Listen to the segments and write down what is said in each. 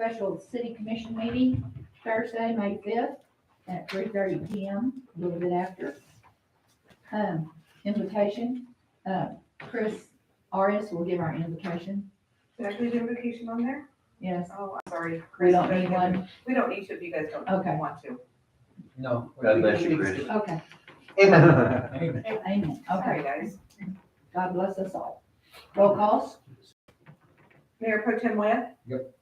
Special city commission meeting Thursday, May 5th at 3:30 PM, a little bit after. Invitation, Chris Arias will give our invitation. Did I put the invitation on there? Yes, Oh, I'm sorry. we don't need one. We don't need to if you guys don't Okay. want to. No. God bless you, Chris. Okay, Amen. amen. Sorry, Okay, guys. God bless us all. Roll calls? Mayor Pro Tem Webb? Yep.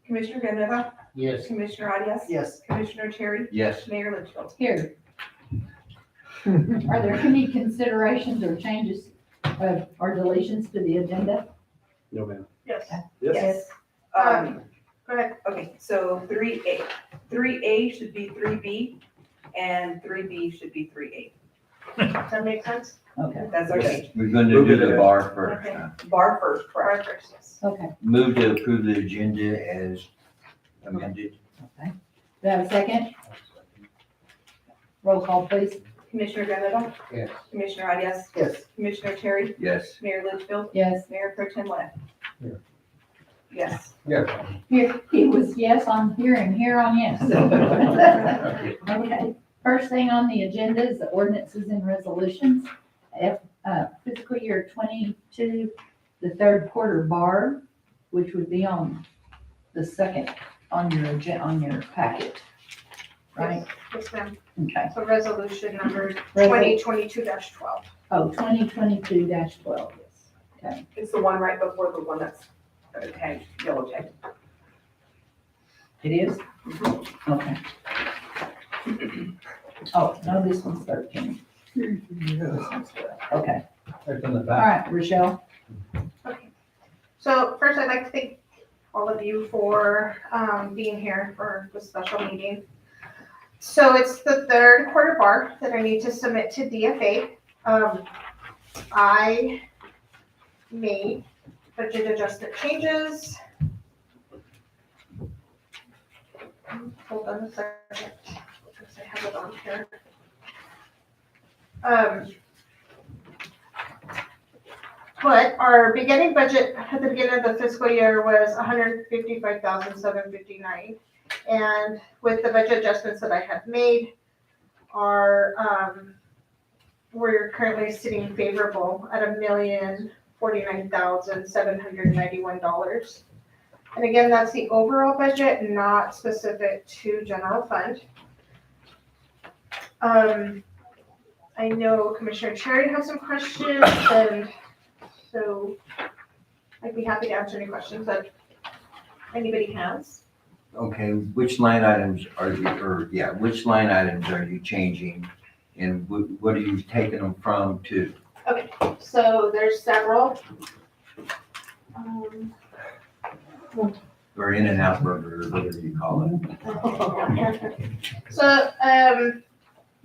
Commissioner Ganeva? Yes. Commissioner Arias? Yes. Commissioner Terry? Yes. Mayor Litchfield? Here. Are there any considerations or changes or deletions to the agenda? No, ma'am. Yes. Yes. Go ahead. Okay, so 3A. 3A should be 3B, and 3B should be 3A. Does that make sense? Okay, That's our change. We're going to do the bar first. Okay. huh? Bar first, correct? Bar first, yes. okay. Move to approve the agenda as amended. Do I have a second? Roll call, please. Commissioner Ganeva? Yes. Commissioner Arias? Yes. Commissioner Terry? Yes. Mayor Litchfield? Yes. Mayor Pro Tem Webb? Here. Yes. Yes. Here, he was yes on here and here on yes. Okay, first thing on the agenda is the ordinances and resolutions. Fiscal year 22, the third quarter bar, which would be on the second on your packet, right? Yes, ma'am. Okay. So resolution number Resol- 2022-12. Oh, 2022-12, yes. It's the one right before the one that's tagged, yellow tag. It is? Okay. Oh, no, this one's 13. This one's 12. Okay, Right from the all back. right, Rochelle. So first, I'd like to thank all of you for being here for the special meeting. So it's the third quarter bar that I need to submit to DFA. I made budget adjustment changes. Hold on a second, because I have it on here. But our beginning budget at the beginning of the fiscal year was 155,759. And with the budget adjustments that I have made, we're currently sitting favorable at $1,049,791. And again, that's the overall budget, not specific to general fund. I know Commissioner Cherry has some questions, and so I'd be happy to answer any questions that anybody has. Okay, which line items are you changing? And what are you taking them from to? Okay, so there's several. Or In-N-Out Burger, or whatever you call it? So,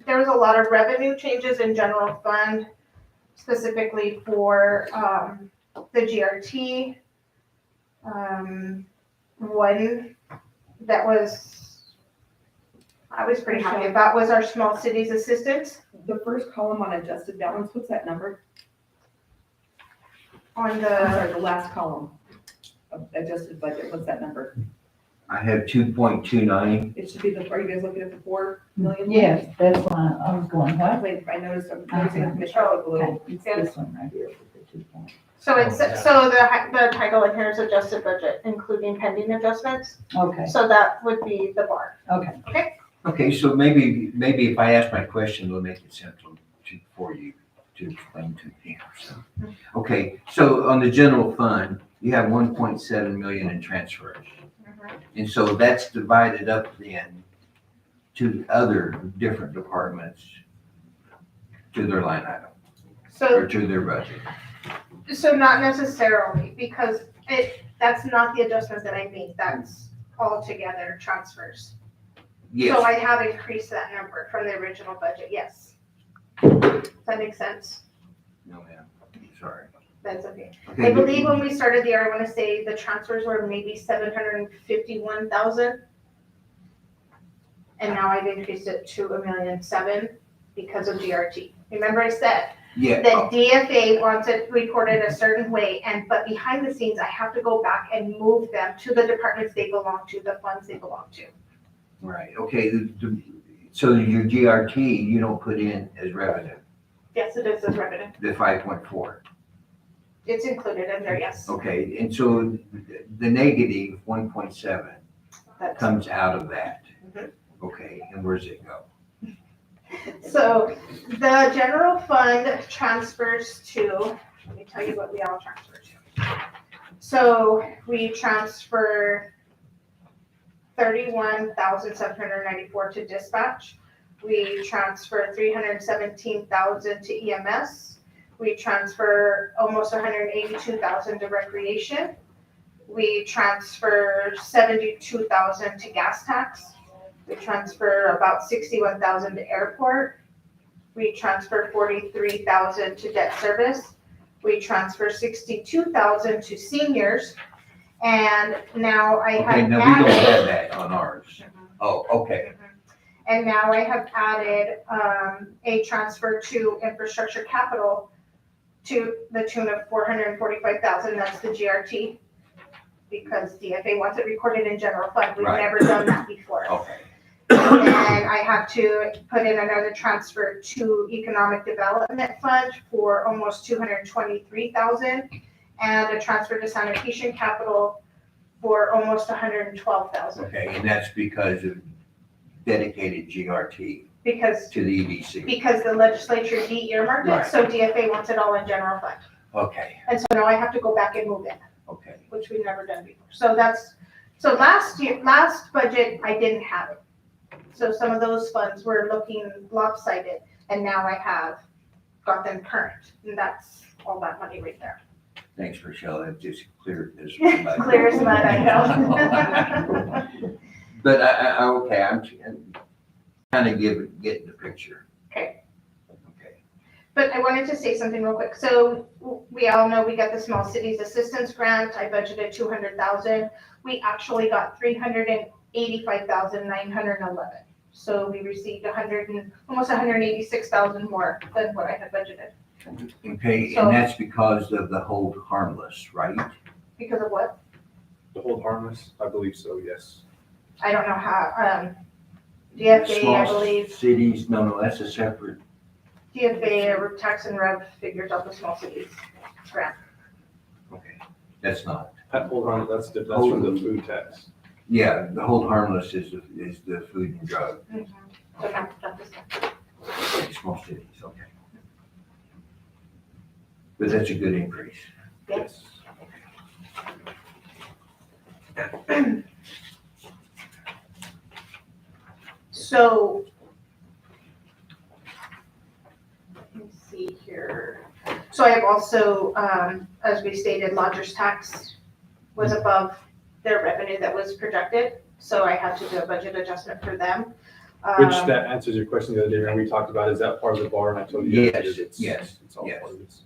there was a lot of revenue changes in general fund, specifically for, the GRT. One that I was pretty happy about was our small cities assistance The first column on adjusted balance, what's that number? on I'm the, sorry, the last column of adjusted budget, what's that number? I have 2.29. It should be are you guys looking at the 4 million? one? Yes, that's why I was going, what? Wait, I noticed, I'm noticing a commissioner with a Okay, little. it's this one right here with the 2 points. so it's, Oh, yeah. so the title in here is adjusted budget, including pending adjustments. Okay, So that would be the bar. okay. Okay, so maybe if I ask my question, it'll make it simple for you to explain to me. So, okay, so on the general fund, you have 1.7 million in transfers. And so that's divided up then to other different departments, to their line item, So or to their budget. So not necessarily, because that's not the adjustments that I made, that's altogether transfers. So Yes, I have increased that number from the original budget, yes. Does that make sense? no ma'am, sorry. That's okay. Okay, I believe when we started the year, I wanna say the transfers were maybe 751,000. And now I've increased it to 1,000,007 because of GRT. Remember I said, Yeah, The DFA wants it recorded a certain way, but behind the scenes, I have to go back and move them to the departments they belong to, the funds they belong to. right, okay, so your GRT, you don't put in as revenue, Yes, it is as revenue. the 5.4. It's included in there, yes. Okay, and so the negative 1.7 That's- comes out of that. Mhm. Okay, and where's it go? So the general fund transfers to, let me tell you what we all transfer to. So we transfer 31,794 to dispatch. We transfer 317,000 to EMS. We transfer almost 182,000 to recreation. We transfer 72,000 to gas tax. We transfer about 61,000 to airport. We transfer 43,000 to debt service. We transfer 62,000 to seniors. And now I have Okay, now we don't have added. that on ours. Oh, okay, And now I have added, a transfer to infrastructure capital to the tune of 445,000, that's the GRT. Because DFA wants it recorded in general fund, we've Right. never done that before. okay, And then I have to put in another transfer to economic development fund for almost 223,000. And a transfer to sanitation capital for almost 112,000, okay, and that's because of dedicated GRT because to the EDC. the legislature de-earmarked it, Right. so DFA wants it all in general fund. Okay, And so now I have to go back and move it, okay, which we've never done before. So last budget, I didn't have it. So some of those funds were looking lopsided, and now I have got them current, and that's all that money right there. thanks, Rochelle, that just cleared this. Clear as mud, I know. But okay, I'm kind of getting the picture. Okay. Okay, But I wanted to say something real quick. So we all know we got the Small Cities Assistance Grant. I budgeted 200,000. We actually got 385,911. So we received almost 186,000 more than what I had budgeted. okay, So- and that's because of the hold harmless, right? Because of what? The hold harmless, I believe so, yes. I don't know how, DFA, I Small believe, cities, no, that's a separate, DFA or tax and rev figures out the Small Cities Grant. okay, that's not. That hold harmless, that's from the food tax. Yeah, the hold harmless is the food and drug, So not this one. in small cities, okay. But that's a good increase. Yes. So, let me see here. So I have also, as we stated, lodger's tax was above their revenue that was projected. So I had to do a budget adjustment for them. Which Um, that answers your question the other day, remember we talked about, is that part of the bar? And I told you. Yes, that it is. yes, It's all yes. part of this.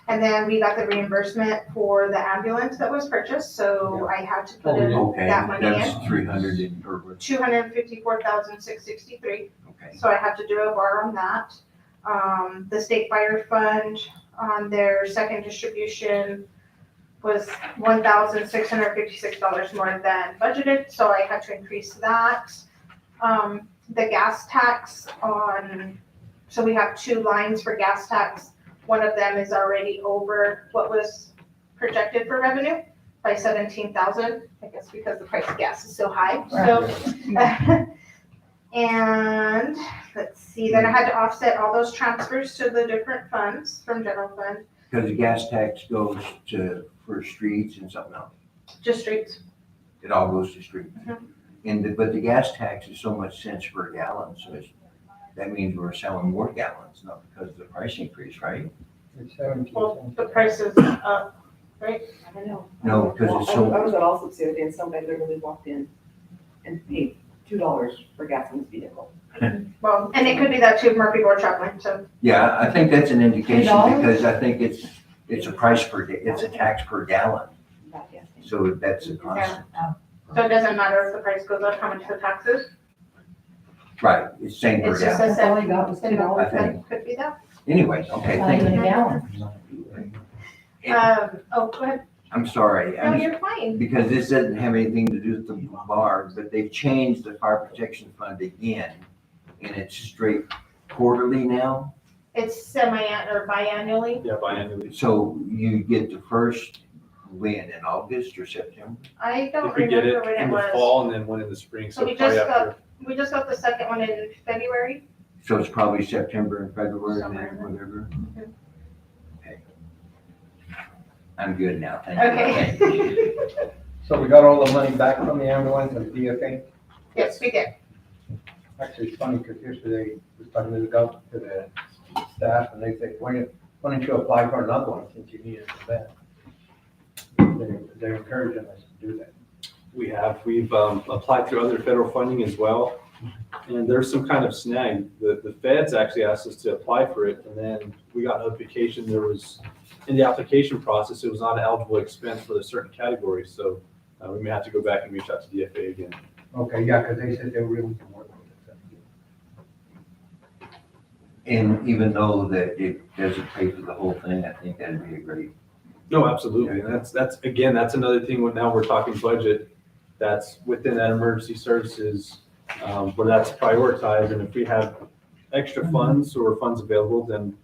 And then we got the reimbursement for the ambulance that was purchased, so I had to put in Okay, that money in. that's 300 and, or, 254,663. okay, So I have to do a bar on that. The state fire fund on their second distribution was $1,656 more than budgeted, so I had to increase that. The gas tax so we have two lines for gas tax. One of them is already over what was projected for revenue by 17,000, I guess because the price of gas is so high, so. And let's see, then I had to offset all those transfers to the different funds from general fund, because the gas tax goes for streets and something else. just streets. It all goes to streets. Mhm. But the gas tax is so much cents per gallon, so that means we're selling more gallons, not because of the price increase, right? Well, the price is up, right? I know. No, because it's so- I was at Allsup's the other day and somebody literally walked in and paid $2 for gas in his vehicle. Well, and it could be that too, Murphy Board Chocolate, so. Yeah, I think that's an indication, $2? because I think it's a price it's a tax per gallon, That gas station. so that's a constant. So it doesn't matter if the price goes up, how much the tax is? Right, it's same per It's just gallon. a That's all he got was $2. I think. Could be that. Anyways, okay, Not thank even you. a gallon. Oh, go ahead. I'm sorry, No, you're fine. because this doesn't have anything to do with the bar, but they've changed the fire protection fund again, and it's straight quarterly now. It's or biannually. Yeah, biannually. So you get the first when, in August or September? I don't If we get remember it when in it the was. fall and then one in the spring, So so we probably just after. We just got the second one in February. So it's probably September and February and Somewhere then in there. whatever? Mhm. Okay. I'm good now, thank you. Okay. So we got all the money back from the ambulance and DFA? Yes, we did. Actually, it's funny, because yesterday, I was talking to the staff, and they said, why don't you apply for another one, since you need it so bad? They're encouraging us to do that. We've applied through other federal funding as well. And there's some kind of snag. The feds actually asked us to apply for it, and then we got notification there was, in the application process, it was not an eligible expense for the certain category. So we may have to go back and reach out to DFA again. Okay, yeah, because they said they were willing to work with us. And even though that it doesn't pay for the whole thing, I think that'd be a great, No, absolutely. And that's another thing, now we're talking budget, that's within that emergency services, where that's prioritized. And if we have extra funds or funds available, then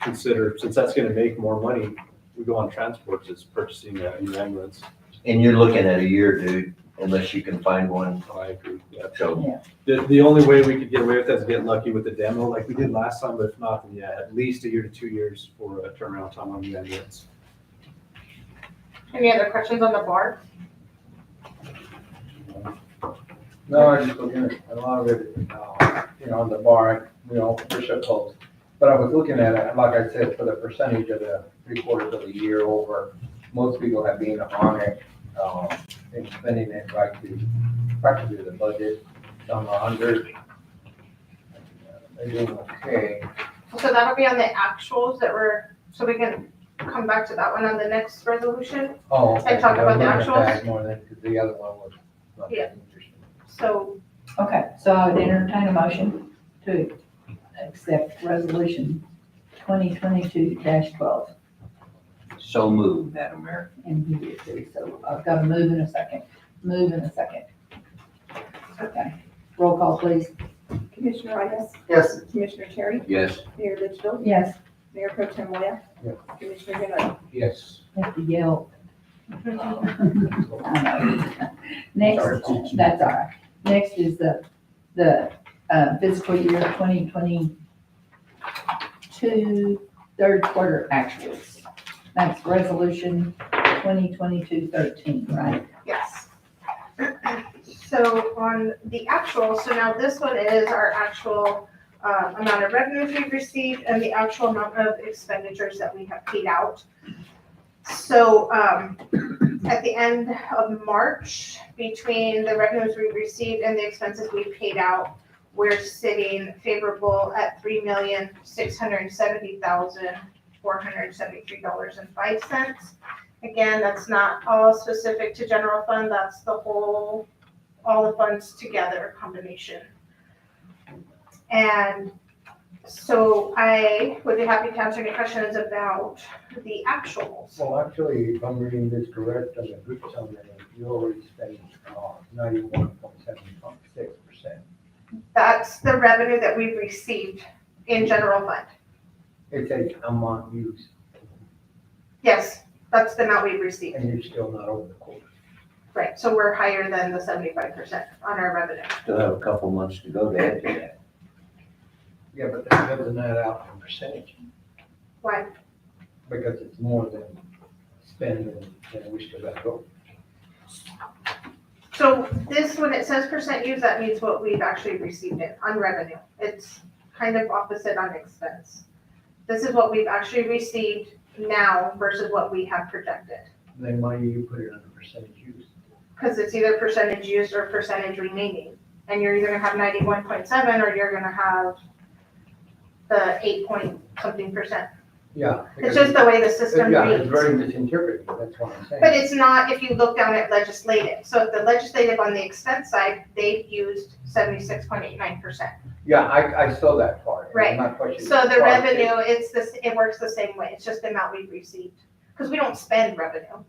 consider, since that's gonna make more money, we go on transports as purchasing a new ambulance. and you're looking at a year, dude, unless you can find one, So I agree, yeah. so. The only way we could get away with that is get lucky with the demo like we did last time, but if not, then yeah, at least a year to 2 years for a turnaround time on the ambulance. Any other questions on the bar? No, I just looking at a lot of it, on the bar, for sure close. But I was looking at it, like I said, for the percentage of the 3/4 of the year over, most people have been on it, and spending it right to practically the budget, some are under. They're doing okay. So that'll be on the actuals that were, so we can come back to that one on the next resolution. Oh. And talk about the I'm looking at actuals? that more than, because the other one was not Yeah. that interesting. So Okay, so I would entertain a motion to accept resolution 2022-12. So moved, Madam Mayor. And you did too, so I've got a move in a second. Okay, roll call, please. Commissioner Reyes? Yes. Commissioner Terry? Yes. Mayor Litchfield? Yes, Mayor Pro Tem Moya? Yes. Commissioner Gandy? Yes. have to yell. I know. Next, that's all right. Next is the fiscal year 2022 third quarter actuals. That's resolution 2022-13, right? yes. So on the actual, so now this one is our actual amount of revenues we've received and the actual amount of expenditures that we have paid out. So at the end of March, between the revenues we received and the expenses we paid out, we're sitting favorable at $3,670,473.05. Again, that's not all specific to general fund, that's the whole, all the funds together combination. And so I would be happy to answer any questions about the actuals. Well, actually, if I'm reading this correct, on the good summary, you already spent 91.76%. That's the revenue that we've received in general fund. It says amount used, Yes, that's the amount we've received. and you're still not over the quarter. Right, so we're higher than the 75% on our revenue. Still have a couple months to go to add to that. Yeah, but that doesn't add out in percentage, Why? because it's more than spend and we still got to go. So this, when it says percent use, that means what we've actually received it on revenue. It's kind of opposite on expense. This is what we've actually received now versus what we have projected. Then why do you put it under percentage use? Because it's either percentage used or percentage remaining. And you're either gonna have 91.7 or you're gonna have the 8-point-something%. Yeah. It's just the way the system Yeah, it's reads. very misinterpreted, that's what I'm saying. But it's not if you look down at legislative. So if the legislative on the expense side, they've used 76.89%. Yeah, I saw that part, Right. I'm not questioning. So the part. revenue, it works the same way, it's just the amount we've received. Because we don't spend revenue.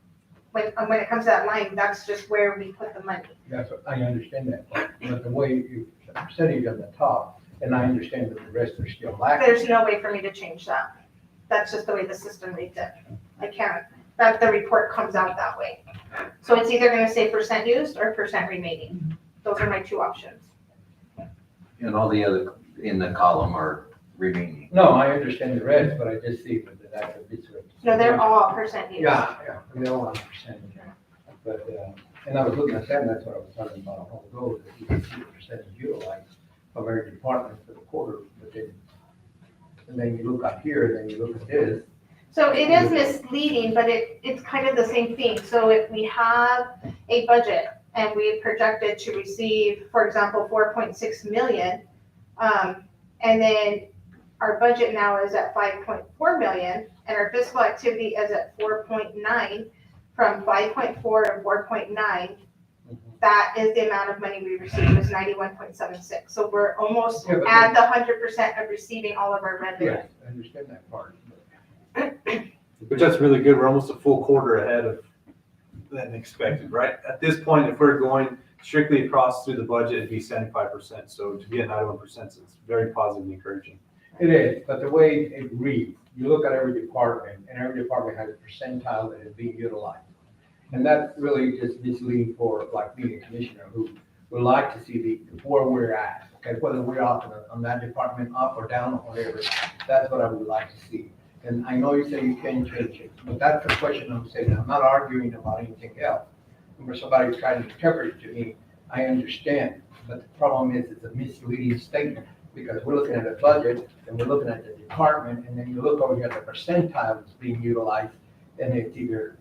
When it comes to that line, that's just where we put the money. That's what, I understand that, but the way you, the percentage on the top, and I understand that the rest are still lacking. There's no way for me to change that. That's just the way the system reads it. I can't, that the report comes out that way. So it's either gonna say percent used or percent remaining. Those are my two options. And all the other in the column are remaining. No, I understand the rest, but I just see that that's a bit. No, they're all percent used. Yeah, they all are percentage. But, and I was looking at that, and that's what I was talking about a while ago, that you can see the percentage utilized of every department for the quarter, but then, and then you look up here, and then you look at this. So it is misleading, but it's kind of the same thing. So if we have a budget and we projected to receive, for example, 4.6 million, and then our budget now is at 5.4 million, and our fiscal activity is at 4.9, from 5.4 to 4.9, that is the amount of money we received, was 91.76. So we're almost Yeah, but at the 100% of receiving all of our revenue. Yes, I understand that part. Which that's really good. We're almost a full quarter ahead of than expected, right? At this point, if we're going strictly across through the budget, it'd be 75%. So to be at 91%, it's very positive and encouraging. It is, but the way it reads, you look at every department, and every department has a percentile that is being utilized. And that's really just misleading for like being a commissioner who would like to see where we're at, okay, whether we're off on that department, up or down or whatever, that's what I would like to see. And I know you say you can't change it, but that's the question I'm saying, I'm not arguing about anything else. When somebody's trying to interpret it to me, I understand, but the problem is it's a misleading statement, because we're looking at a budget, and we're looking at the department, and then you look over here at the percentile that's being utilized, and it's either,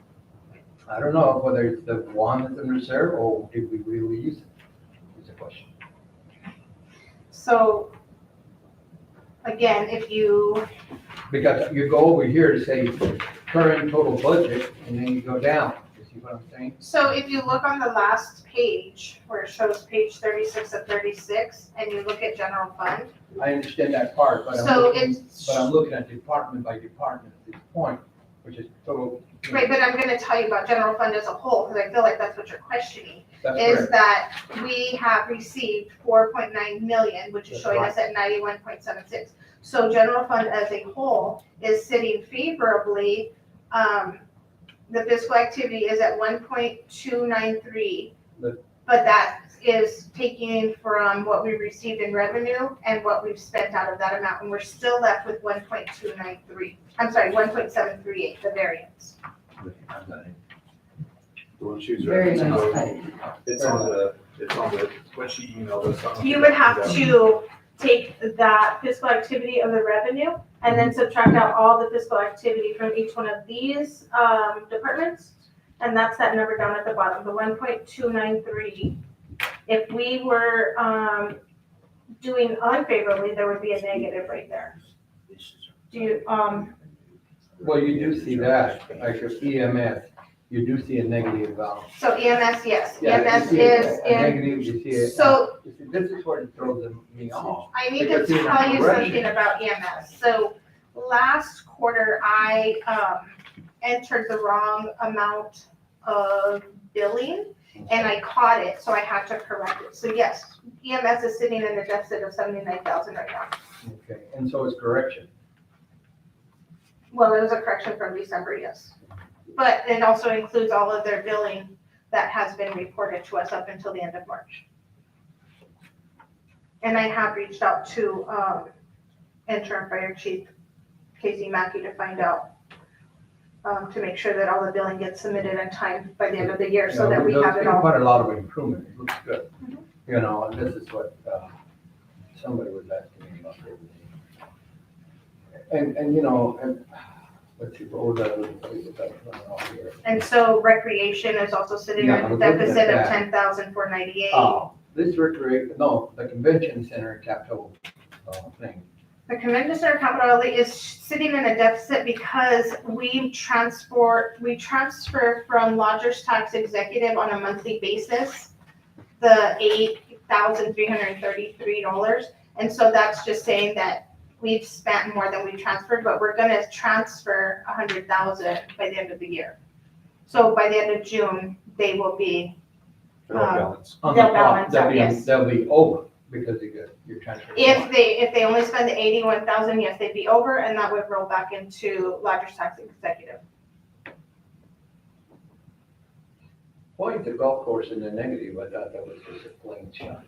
I don't know whether it's the one that's in reserve, or did we really use it, is the question. So, again, if you, Because you go over here to say current total budget, and then you go down, you see what I'm saying? so if you look on the last page, where it shows page 36 of 36, and you look at general fund, I understand that part, but so it's, I'm looking at department by department at this point, which is total. right, but I'm gonna tell you about general fund as a whole, because I feel like that's what you're questioning, That's is correct. that we have received 4.9 million, which is That's showing us at 91.76. So general fund as a whole is sitting favorably, the fiscal activity is at 1.293. But- But that is taking from what we received in revenue and what we've spent out of that amount, and we're still left with 1.293. I'm sorry, 1.738, the variance. The one she's Very referencing, nice page. it's on the, what she emailed us. You would have to take that fiscal activity of the revenue and then subtract out all the fiscal activity from each one of these departments. And that's that number down at the bottom, the 1.293. If we were doing unfavorably, there would be a negative right there. Do you, Well, you do see that, like your EMS, you do see a negative value. so EMS, yes, Yeah, you EMS see is a in, negative, you see it. so You see, this is where it throws me off. I need to Because you're tell you correct. something about EMS. So last quarter, I entered the wrong amount of billing and I caught it, so I had to correct it. So yes, EMS is sitting in a deficit of 79,000 right now. Okay, and so it's correction. Well, it was a correction from December, yes. But it also includes all of their billing that has been reported to us up until the end of March. And I have reached out to interim fire chief Casey Mackey to find out, to make sure that all the billing gets submitted in time by the end of the year, so that we have it There's all. quite a lot of improvement, it looks good. Mhm. You know, and this is what, somebody was asking me about the other day. And, you know, and, let's see, what was that other place that was running off here? And so recreation is also sitting Yeah, I in a was looking at deficit of that. 10,498. Oh, this the convention center capital, thing. The convention center capital outlay is sitting in a deficit because we transfer from lodger's tax executive on a monthly basis, the $8,333. And so that's just saying that we've spent more than we transferred, but we're gonna transfer 100,000 by the end of the year. So by the end of June, they will be, It'll balance. On the They'll top, balance out, yes. They'll be over because you're transferring. if they only spend the 81,000, yes, they'd be over, and that would roll back into lodger's tax executive. Why is the golf course in the negative? I thought that was just a plain shot.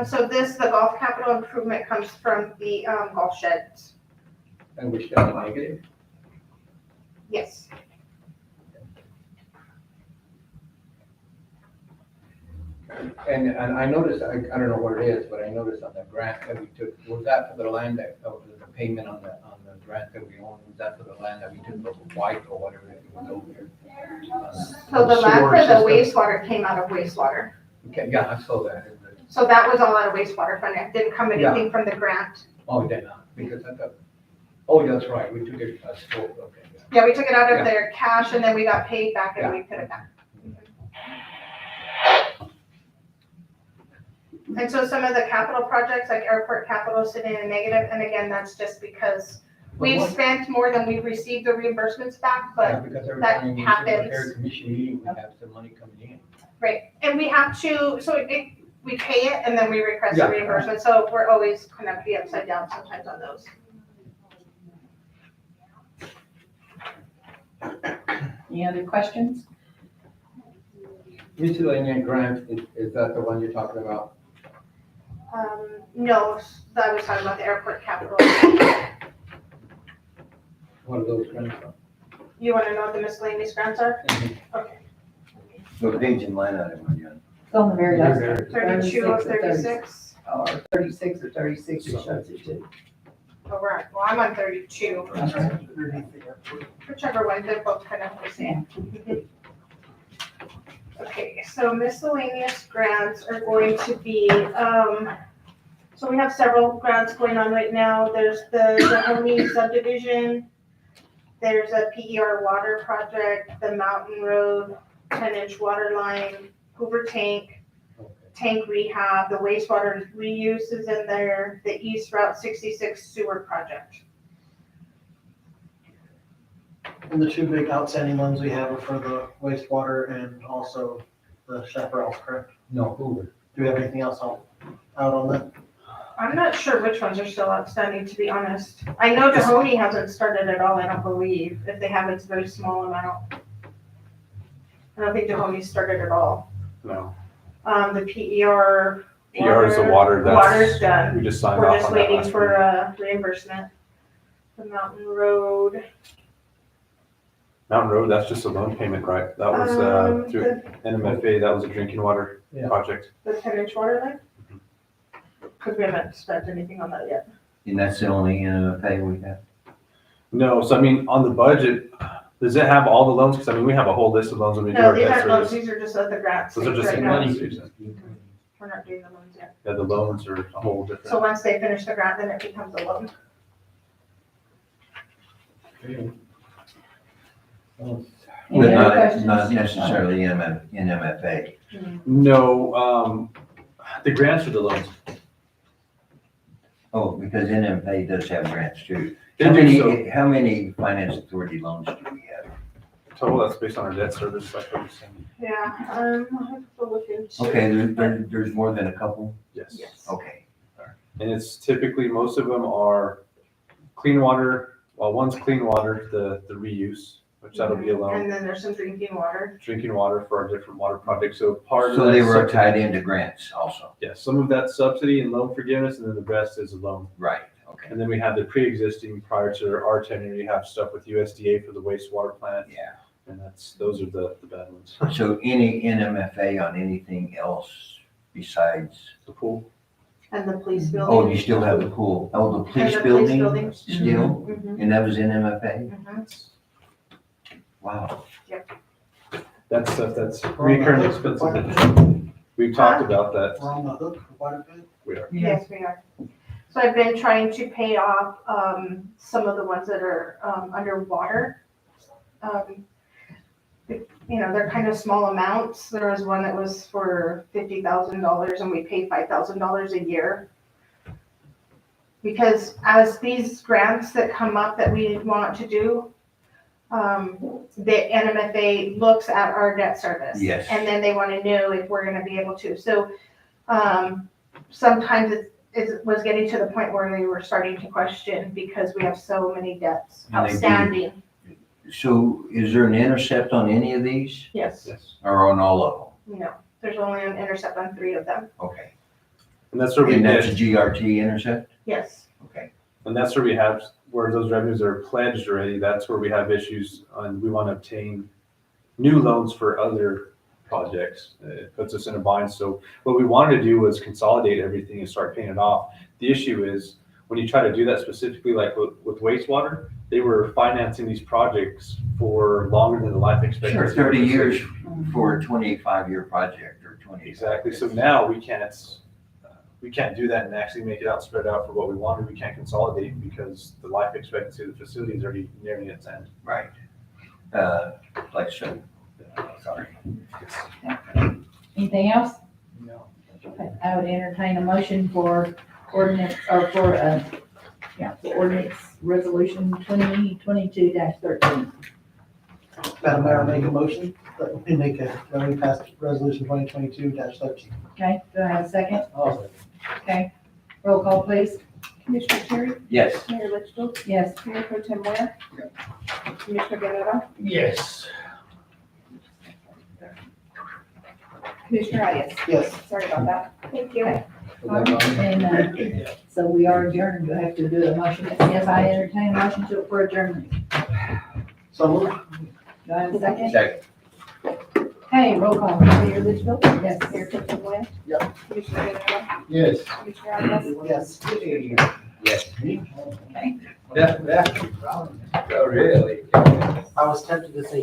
So the golf capital improvement comes from the, golf sheds, And we're still in negative? yes. And I noticed, I don't know what it is, but I noticed on the grant that we took, was that for the land that, the payment on the grant that we own, was that for the land that we took over White or whatever it was over there? So the land Sewer for the system? wastewater came out of wastewater. Okay, yeah, I saw that. So that was all out of wastewater fund. It didn't come anything from the grant. Oh, it did not, because I thought, oh, that's right, we took it as full, okay. Yeah. Yeah, we took it out Yeah. of their cash and then we got paid back and we put it back. And so some of the capital projects, like airport capital, sitting in negative, and again, that's just because we've But what- spent more than we've received the reimbursements back, Yeah, but, because every that time we happens. prepare a commission meeting, we have some money coming in. right, and we have to, we pay it and then we request Yeah. a reimbursement, so we're always kind of be upside down sometimes on those. Any other questions? Miscellaneous grant, is that the one you're talking about? No, I was talking about the airport capital. What are those grants from? You wanna know what the miscellaneous grants are? Mhm. Okay, What page and line item are you on? It's on the very last. Very, one. 32 or 36. 36? Or 36 or 36, it shows it too. Oh, right, well, I'm on 32, whichever one, they're both kind of the same. Okay, so miscellaneous grants are going to be, so we have several grants going on right now. There's the Homey subdivision, there's a PER water project, the Mountain Road 10-inch water line, Hoover tank, tank rehab, the wastewater reuse is in there, the East Route 66 sewer project. And the two big outstanding ones we have are for the wastewater and also the chaparrals, correct? No, Hoover. Do we have anything else out on that? I'm not sure which ones are still outstanding, to be honest. I know Tahoney hasn't started at all, I don't believe. If they have, it's a very small amount. I don't think Tahoney started at all. No. The PER. PR is the water, Water's done. we just signed We're off just on that waiting last for week. reimbursement. The Mountain Road. Mountain Road, that's just a loan payment, right? That was, through NMFA, that was a drinking water Yeah. project. The 10-inch water line? Because we haven't spent anything on that yet. And that's the only NMFA we have? No, so I mean, on the budget, does it have all the loans? Because I mean, we have a whole list of loans when we do No, our these debt aren't loans, service. these are just other grants. Those are just right the now. money. We're not doing the loans yet. Yeah, the loans are a whole different. So once they finish the grant, then it becomes a loan. Any But other not, questions? not necessarily NMFA. No, the grants are the loans. Oh, because NMFA does have grants too. They How do, so many, how many finance authority loans do we have? total, that's based on our debt service, like what you're saying. Yeah, I'll have to look into. Okay, there's more than a couple? Yes. Yes. Okay. And it's typically, most of them are clean water, well, one's clean water, the reuse, which that'll be a loan. And then there's some drinking water. Drinking water for our different water projects, so part of So that they were subsidy- tied into grants also? Yeah, some of that's subsidy and loan forgiveness, and then the rest is a loan. Right, okay, And then we have the pre-existing prior to our tenure, you have stuff with USDA for the wastewater plant, yeah. and those are the bad ones. So any NMFA on anything else besides, The pool, And the police building. oh, you still have the pool? Oh, the And police the building building. still? Mhm, And that was NMFA? mhm. Wow. that's stuff that's recurring expenses. We've talked about that. We're on the hook for quite a bit. We are. Yes, we are. So I've been trying to pay off, some of the ones that are, underwater. You know, they're kind of small amounts. There was one that was for $50,000 and we pay $5,000 a year. Because as these grants that come up that we want to do, the NMFA looks at our debt service. Yes. And then they want to know if we're gonna be able to. So, sometimes it was getting to the point where they were starting to question because we have so many debts And they do. outstanding. So is there an intercept on any of these Yes, Yes. or on all of no, there's only an intercept on 3 of them. them? Okay. And that's where we And that's a get, GRT intercept? Yes, Okay. and that's where we have, where those revenues are pledged already, that's where we have issues on, we want to obtain new loans for other projects. It puts us in a bind. So what we wanted to do was consolidate everything and start paying it off. The issue is, when you try to do that specifically, like with wastewater, they were financing these projects for longer than the life expectancy. Sure, of the 30 years facility. for a 25-year project or 20. Exactly. So now we can't do that and actually make it out, spread out for what we wanted. We can't consolidate because the life expectancy of the facility is already nearing its end. Right. Like so. Sorry. Anything else? No. Okay, I would entertain a motion for ordinance, or for ordinance resolution 2022-13. Madam Mayor, make a motion that we pass resolution 2022-13. Okay, do I have a second? Awesome. Okay, roll call please. Commissioner Terry, Yes. Mayor Litchfield, Yes. Mayor Pro Tem Ware, Commissioner Guerrero, Yes. Commissioner Arias. Yes. Sorry about that. Thank you. And, so we are adjourned. Do I have to do a motion? Yes, I entertain a motion for adjournment. So moved. Do I have a second? Second. Hey, roll call. Mayor Litchfield? Yes. Mayor Pro Tem Ware. Yep. Commissioner Guerrero, Yes. Commissioner Arias. Yes. Yes. Okay. Yeah, yeah. Oh, really? I was tempted to say